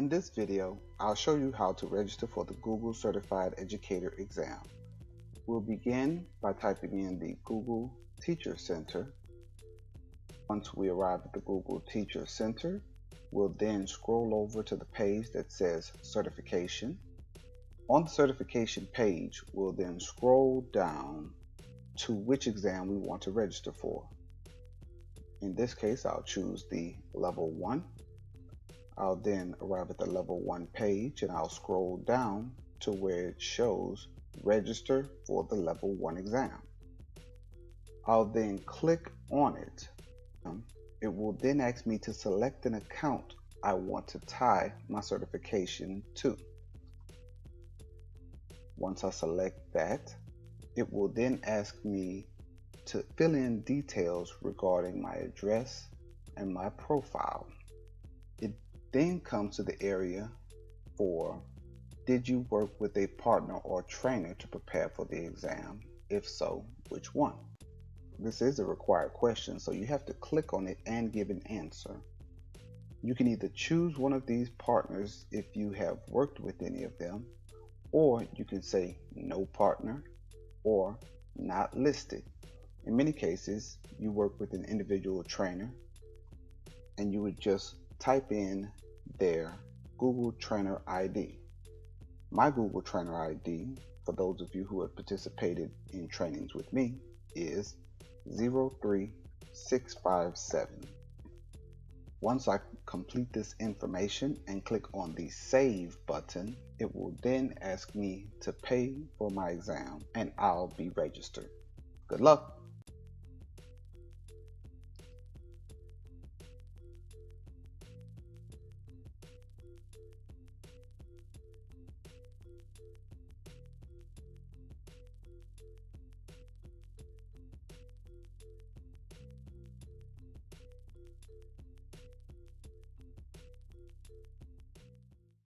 In this video, I'll show you how to register for the Google Certified Educator exam. We'll begin by typing in the Google Teacher Center. Once we arrive at the Google Teacher Center, we'll then scroll over to the page that says Certification. On the certification page, we'll then scroll down to which exam we want to register for. In this case, I'll choose the Level 1. I'll then arrive at the Level 1 page and I'll scroll down to where it shows Register for the Level 1 exam. I'll then click on it. It will then ask me to select an account I want to tie my certification to. Once I select that, it will then ask me to fill in details regarding my address and my profile. It then comes to the area for, did you work with a partner or trainer to prepare for the exam? If so, which one? This is a required question, so you have to click on it and give an answer. You can either choose one of these partners if you have worked with any of them, or you can say no partner or not listed. In many cases, you work with an individual trainer and you would just type in their Google Trainer ID. My Google Trainer ID, for those of you who have participated in trainings with me, is 03657. Once I complete this information and click on the Save button, it will then ask me to pay for my exam and I'll be registered. Good luck!